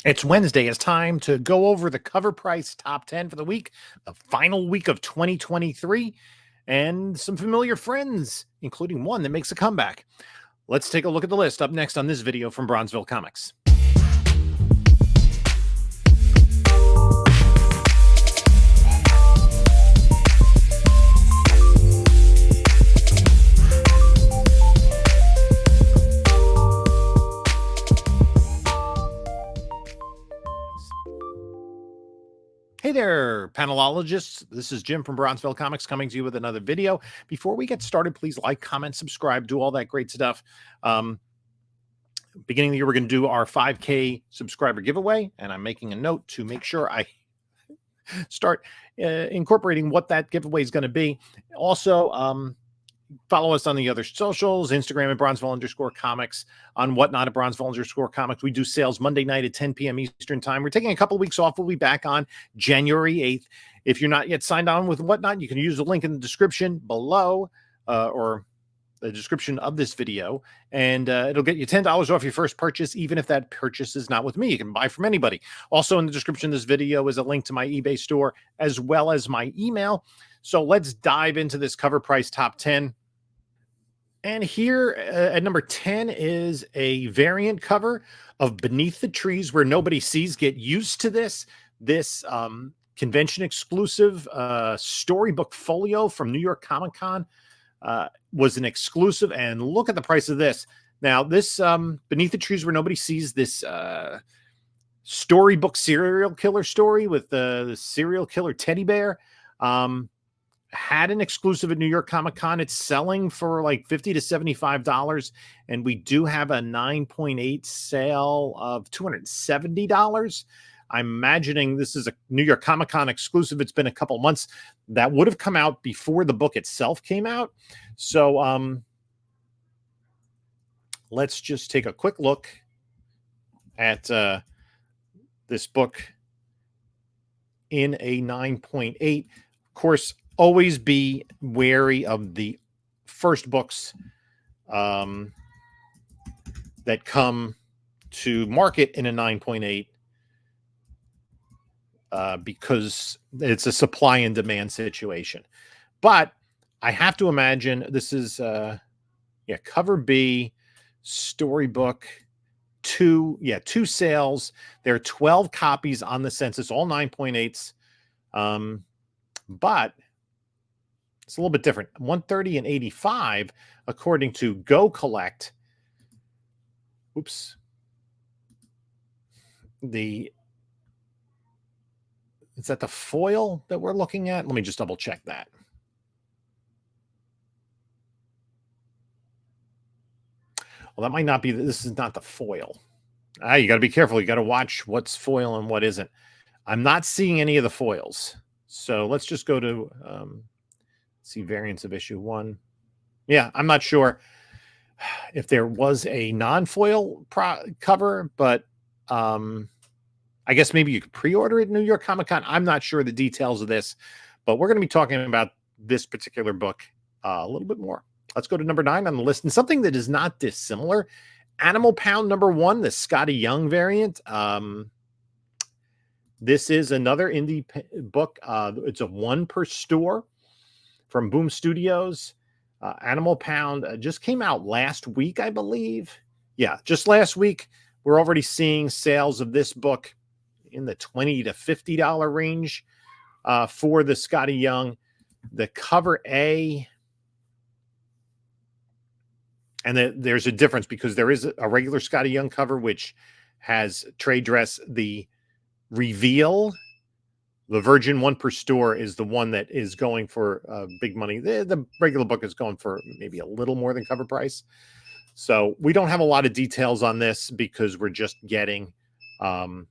It's Wednesday. It's time to go over the Covrprice top 10 for the week, the final week of 2023, and some familiar friends, including one that makes a comeback. Let's take a look at the list up next on this video from Bronzeville Comics. Hey there, panelologists. This is Jim from Bronzeville Comics coming to you with another video. Before we get started, please like, comment, subscribe, do all that great stuff. Beginning of the year, we're going to do our 5K subscriber giveaway, and I'm making a note to make sure I start incorporating what that giveaway is going to be. Also, follow us on the other socials, Instagram at Bronzeville_comics, on Whatnot at Bronzeville_comics. We do sales Monday night at 10 p.m. Eastern time. We're taking a couple of weeks off. We'll be back on January 8th. If you're not yet signed on with Whatnot, you can use the link in the description below or the description of this video, and it'll get you $10 off your first purchase, even if that purchase is not with me. You can buy from anybody. Also in the description of this video is a link to my eBay store as well as my email. So let's dive into this Covrprice top 10. And here at number 10 is a variant cover of Beneath the Trees Where Nobody Sees. Get used to this. This convention exclusive storybook folio from New York Comic Con was an exclusive. And look at the price of this. Now, this Beneath the Trees Where Nobody Sees, this storybook serial killer story with the serial killer teddy bear. Had an exclusive at New York Comic Con. It's selling for like $50 to $75, and we do have a 9.8 sale of $270. I'm imagining this is a New York Comic Con exclusive. It's been a couple months. That would have come out before the book itself came out. So let's just take a quick look at this book in a 9.8. Of course, always be wary of the first books that come to market in a 9.8 because it's a supply and demand situation. But I have to imagine this is cover B, storybook, two sales. There are 12 copies on the census, all 9.8s. But it's a little bit different. 130 and 85, according to Go Collect. Oops. Is that the foil that we're looking at? Let me just double check that. Well, that might not be. This is not the foil. You got to be careful. You got to watch what's foil and what isn't. I'm not seeing any of the foils. So let's just go to see variants of issue 1. Yeah, I'm not sure if there was a non-foil cover, but I guess maybe you could pre-order it at New York Comic Con. I'm not sure the details of this, but we're going to be talking about this particular book a little bit more. Let's go to number 9 on the list, and something that is not dissimilar. Animal Pound number 1, the Scotty Young variant. This is another indie book. It's a 1 per store from Boom Studios. Animal Pound just came out last week, I believe. Yeah, just last week. We're already seeing sales of this book in the $20 to $50 range for the Scotty Young. The cover A, and there's a difference because there is a regular Scotty Young cover, which has trade dress. The reveal, the Virgin 1 per store, is the one that is going for big money. The regular book is going for maybe a little more than cover price. So we don't have a lot of details on this because we're just getting, but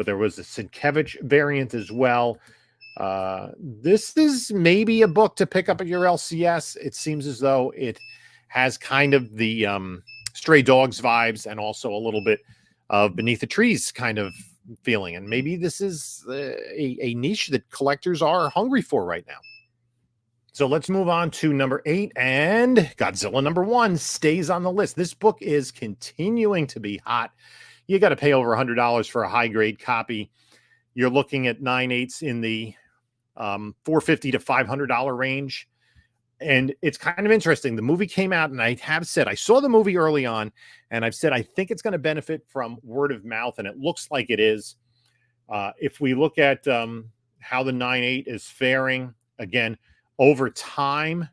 there was a Sienkiewicz variant as well. This is maybe a book to pick up at your LCS. It seems as though it has kind of the Stray Dogs vibes and also a little bit of Beneath the Trees kind of feeling. And maybe this is a niche that collectors are hungry for right now. So let's move on to number 8, and Godzilla number 1 stays on the list. This book is continuing to be hot. you got to pay over $100 for a high grade copy. You're looking at 9/8 in the $450 to $500 range. And it's kind of interesting. The movie came out, and I have said, I saw the movie early on, and I've said I think it's going to benefit from word of mouth, and it looks like it is. If we look at how the 9/8 is faring, again, over time,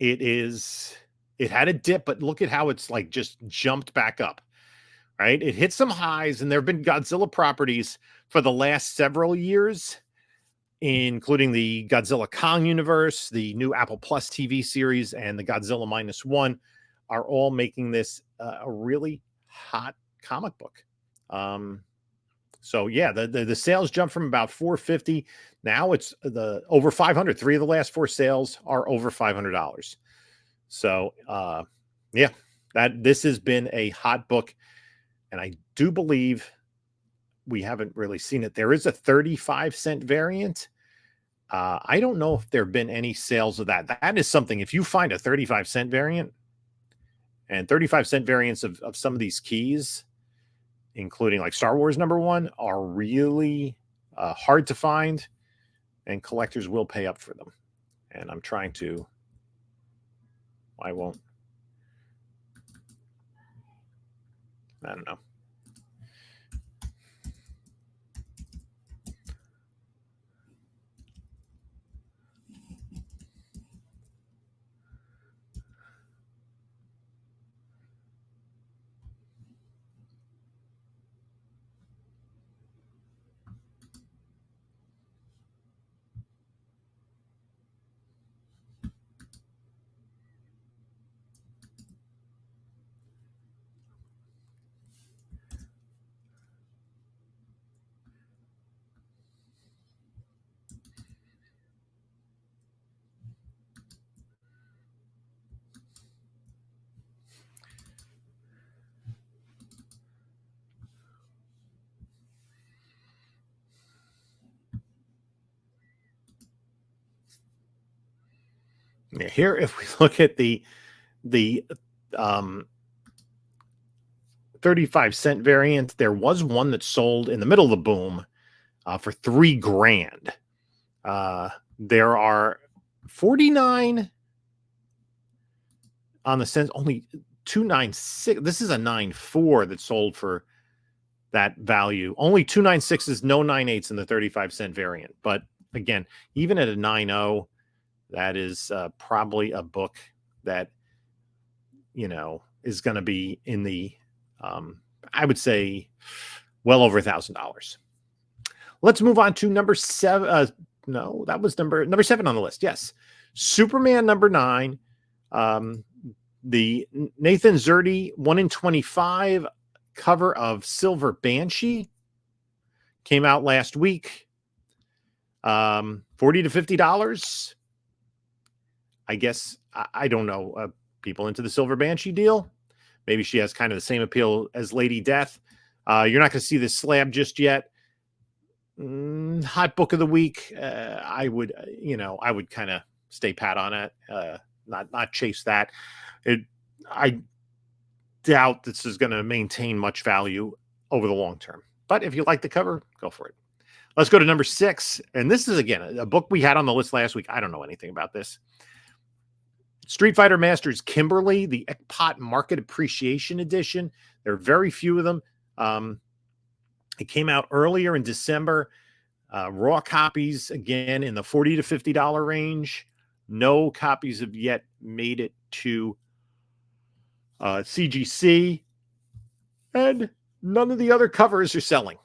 it had a dip, but look at how it's like just jumped back up, right? It hit some highs, and there have been Godzilla properties for the last several years, including the Godzilla Kong universe, the new Apple Plus TV series, and the Godzilla -1 are all making this a really hot comic book. So yeah, the sales jump from about 450. Now it's the over 500. 3 of the last 4 sales are over $500. So yeah, this has been a hot book, and I do believe we haven't really seen it. There is a 35-cent variant. I don't know if there have been any sales of that. That is something, if you find a 35-cent variant, and 35-cent variants of some of these keys, including like Star Wars #1, are really hard to find, and collectors will pay up for them. And I'm trying to, I don't know. Yeah, here, if we look at the 35-cent variant, there was one that sold in the middle of the boom for $3,000. There are 49 on the cents, only 296. This is a 9.4 that sold for that value. Only 296s, no 9/8s in the 35-cent variant. But again, even at a 9.0, that is probably a book that, is going to be in the, I would say, well over $1,000. Let's move on to number 7. No, that was number 7 on the list. Yes. Superman #9. The Nathan Zerdy 1 in 25 cover of Silver Banshee came out last week. $40 to $50. I guess, I don't know, people into the Silver Banshee deal. Maybe she has kind of the same appeal as Lady Death. You're not going to see this slab just yet. Hot book of the week. I would kind of stay pat on it, not chase that. I doubt this is going to maintain much value over the long term. But if you like the cover, go for it. Let's go to number 6. And this is, again, a book we had on the list last week. I don't know anything about this. Street Fighter Masters Kimberly, the Ekpot Market Appreciation Edition. There are very few of them. It came out earlier in December. Raw copies, again, in the $40 to $50 range. No copies have yet made it to CGC. And none of the other covers are selling.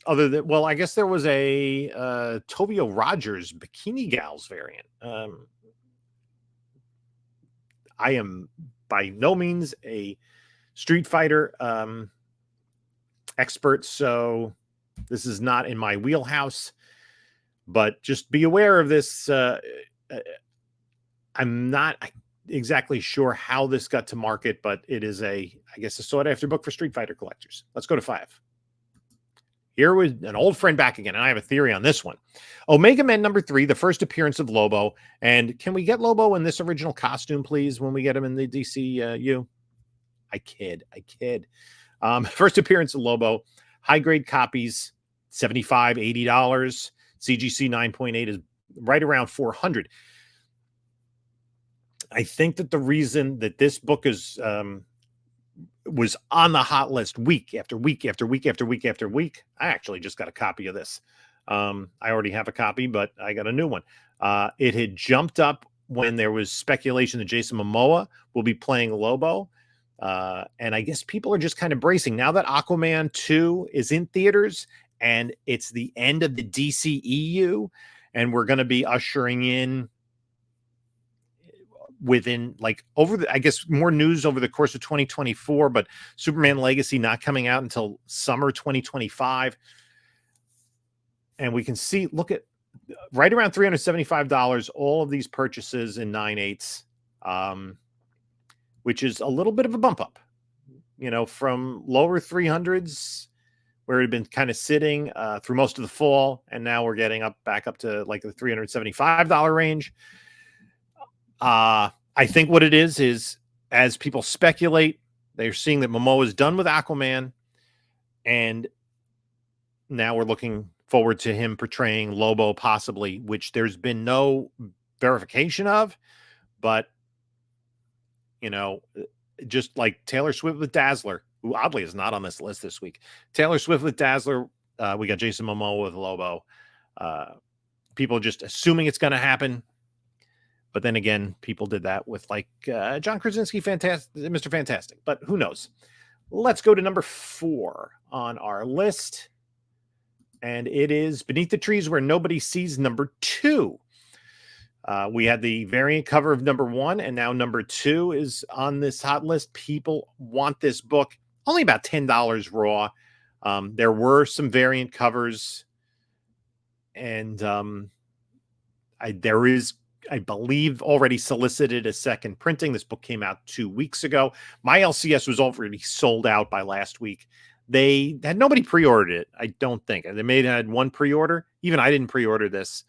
Other than, well, I guess there was a Tovio Rogers Bikini Gals variant. I am by no means a Street Fighter expert, so this is not in my wheelhouse. But just be aware of this. I'm not exactly sure how this got to market, but it is I guess, a sought-after book for Street Fighter collectors. Let's go to 5. Here was an old friend back again, and I have a theory on this one. Omega Men #3, the first appearance of Lobo. And can we get Lobo in this original costume, please, when we get him in the DCU? I kid. First appearance of Lobo, high grade copies, $75, $80. CGC 9.8 is right around 400. I think that the reason that this book is was on the hot list week after week after week after week after week. I actually just got a copy of this. I already have a copy, but I got a new one. It had jumped up when there was speculation that Jason Momoa will be playing Lobo. And I guess people are just kind of bracing now that Aquaman 2 is in theaters and it's the end of the DCEU, and we're going to be ushering in within I guess more news over the course of 2024, but Superman Legacy not coming out until summer 2025. And we can see, look at right around $375, all of these purchases in 9/8, which is a little bit of a bump up, from lower 300s where it had been kind of sitting through most of the fall. And now we're getting back up to like the $375 range. I think what it is as people speculate, they're seeing that Momoa is done with Aquaman, and now we're looking forward to him portraying Lobo possibly, which there's been no verification of, but just like Taylor Swift with Dazzler, who oddly is not on this list this week. Taylor Swift with Dazzler, we got Jason Momoa with Lobo. People just assuming it's going to happen. But then again, people did that with John Krasinski, Mr. Fantastic. But who knows? Let's go to number 4 on our list. And it is Beneath the Trees Where Nobody Sees, number 2. We had the variant cover of number 1, and now number 2 is on this hot list. People want this book. Only about $10 raw. There were some variant covers. And there is, I believe, already solicited a second printing. This book came out 2 weeks ago. My LCS was already sold out by last week. They had nobody pre-ordered it, I don't think. They may have had one pre-order. Even I didn't pre-order this.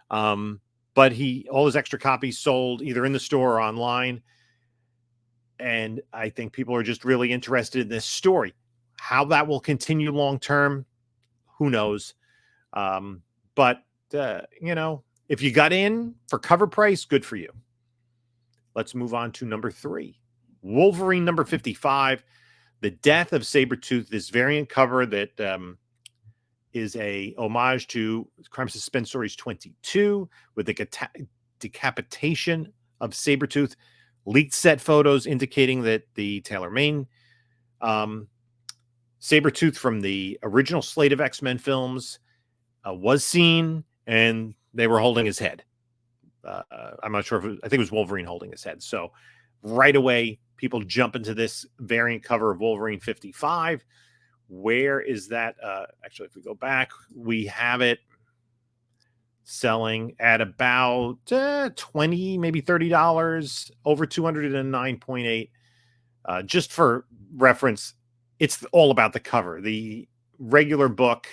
But all his extra copies sold either in the store or online. And I think people are just really interested in this story. How that will continue long term, who knows? But if you got in for cover price, good for you. Let's move on to number 3. Wolverine number 55. The Death of Sabretooth, this variant cover that is a homage to Crime Suspense Stories 22 with the decapitation of Sabretooth. Leaked set photos indicating that the Taylor Maine Sabretooth from the original slate of X-Men films was seen, and they were holding his head. I'm not sure I think it was Wolverine holding his head. So right away, people jump into this variant cover of Wolverine 55. Where is that? Actually, if we go back, we have it selling at about $20, maybe $30, over 209.8. Just for reference, it's all about the cover. The regular book,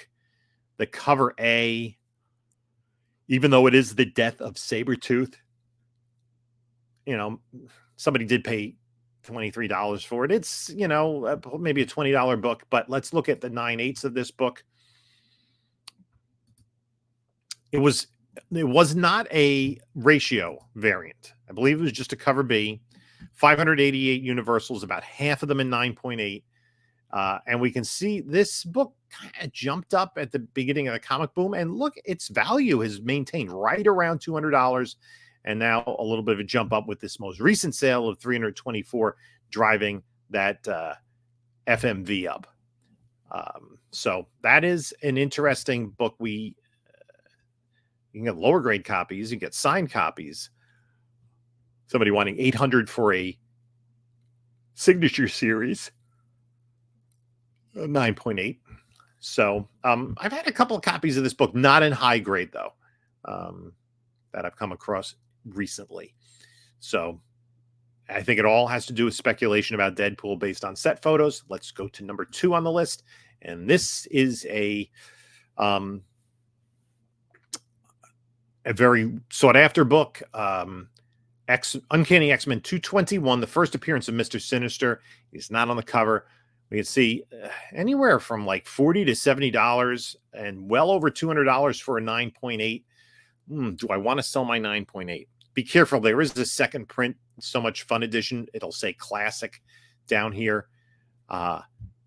the cover A, even though it is the death of Sabretooth, somebody did pay $23 for it. It's, maybe a $20 book, but let's look at the 9/8 of this book. It was not a ratio variant. I believe it was just a cover B. 588 universals, about half of them in 9.8. And we can see this book kind of jumped up at the beginning of the comic boom. And look, its value has maintained right around $200. And now a little bit of a jump up with this most recent sale of $324, driving that FMV up. So that is an interesting book. You can get lower grade copies, you get signed copies. Somebody wanting 800 for a signature series, 9.8. So I've had a couple of copies of this book, not in high grade though, that I've come across recently. So I think it all has to do with speculation about Deadpool based on set photos. Let's go to number 2 on the list. And this is a very sought after book. Uncanny X-Men 221, the first appearance of Mr. Sinister. He's not on the cover. We can see anywhere from like $40 to $70 and well over $200 for a 9.8. Do I want to sell my 9.8? Be careful. There is a second print, So Much Fun edition. It'll say classic down here.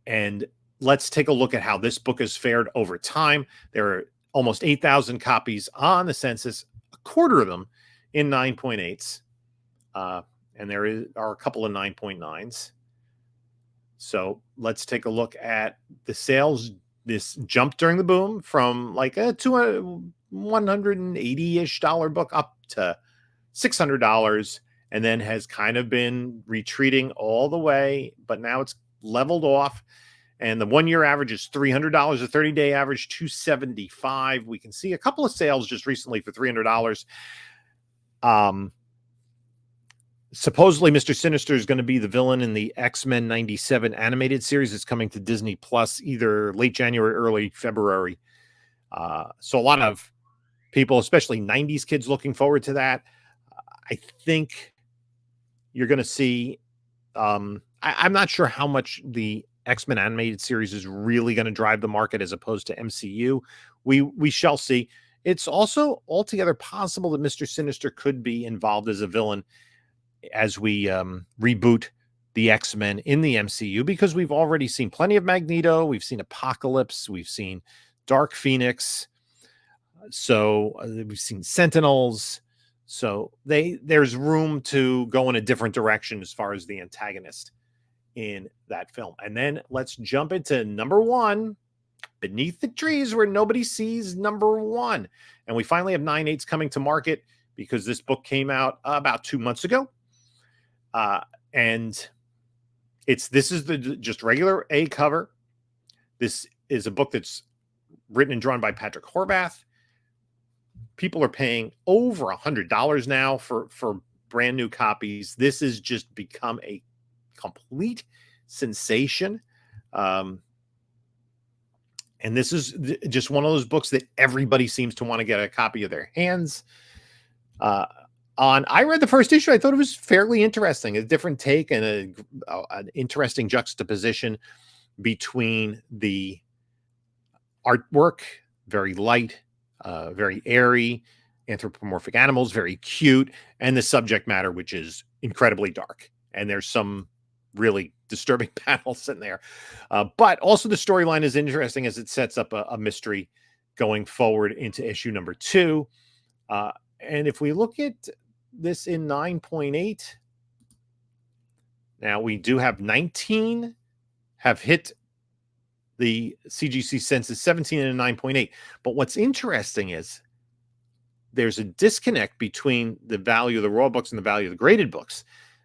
And let's take a look at how this book has fared over time. There are almost 8,000 copies on the census, a quarter of them in 9.8s. And there are a couple of 9.9s. So let's take a look at the sales. This jumped during the boom from like a $180-ish book up to $600, and then has kind of been retreating all the way, but now it's leveled off. And the 1 year average is $300, the 30-day average $275. We can see a couple of sales just recently for $300. Supposedly, Mr. Sinister is going to be the villain in the X-Men 97 animated series. It's coming to Disney Plus either late January, early February. So a lot of people, especially 90s kids, looking forward to that. I think you're going to see, I'm not sure how much the X-Men animated series is really going to drive the market as opposed to MCU. We shall see. It's also altogether possible that Mr. Sinister could be involved as a villain as we reboot the X-Men in the MCU, because we've already seen plenty of Magneto. We've seen Apocalypse. We've seen Dark Phoenix. So we've seen Sentinels. So there's room to go in a different direction as far as the antagonist in that film. And then let's jump into number one, Beneath the Trees Where Nobody Sees, number one. And we finally have 9/8 coming to market because this book came out about 2 months ago. And this is the just regular A cover. This is a book that's written and drawn by Patrick Horvath. People are paying over $100 now for brand new copies. This has just become a complete sensation. And this is just one of those books that everybody seems to want to get a copy of their hands. I read the first issue. I thought it was fairly interesting, a different take and an interesting juxtaposition between the artwork, very light, very airy, anthropomorphic animals, very cute, and the subject matter, which is incredibly dark. And there's some really disturbing panels in there. But also the storyline is interesting as it sets up a mystery going forward into issue number 2. And if we look at this in 9.8, now we do have 19 have hit the CGC census, 17 and a 9.8. But what's interesting is there's a disconnect between the value of the raw books and the value of the graded books.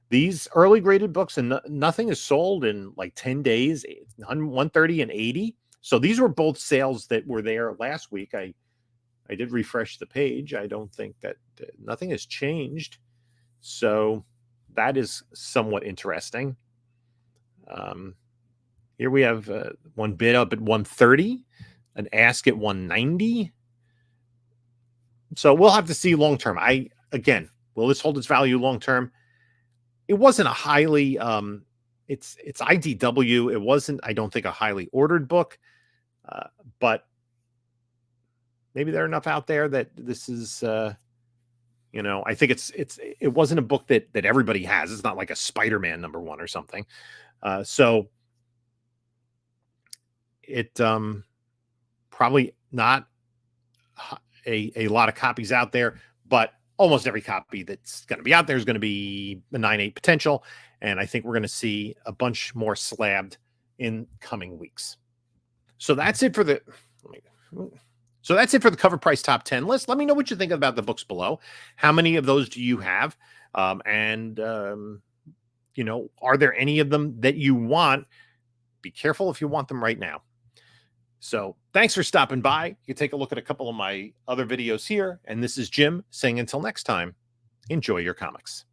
These early graded books, and nothing is sold in like 10 days, 130 and 80. So these were both sales that were there last week. I did refresh the page. I don't think that nothing has changed. So that is somewhat interesting. Here we have one bid up at 130, an ask at 190. So we'll have to see long term. Will this hold its value long term? It wasn't a highly it's IDW. It wasn't, I don't think, a highly ordered book. But maybe there are enough out there that this is I think it wasn't a book that everybody has. It's not like a Spider-Man number 1 or something. So it probably not a lot of copies out there, but almost every copy that's going to be out there is going to be a 9/8 potential. And I think we're going to see a bunch more slabbed in coming weeks. So that's it for the Cover Price Top 10 list. Let me know what you think about the books below. How many of those do you have? Are there any of them that you want? Be careful if you want them right now. So thanks for stopping by. You can take a look at a couple of my other videos here. And this is Jim saying until next time, enjoy your comics.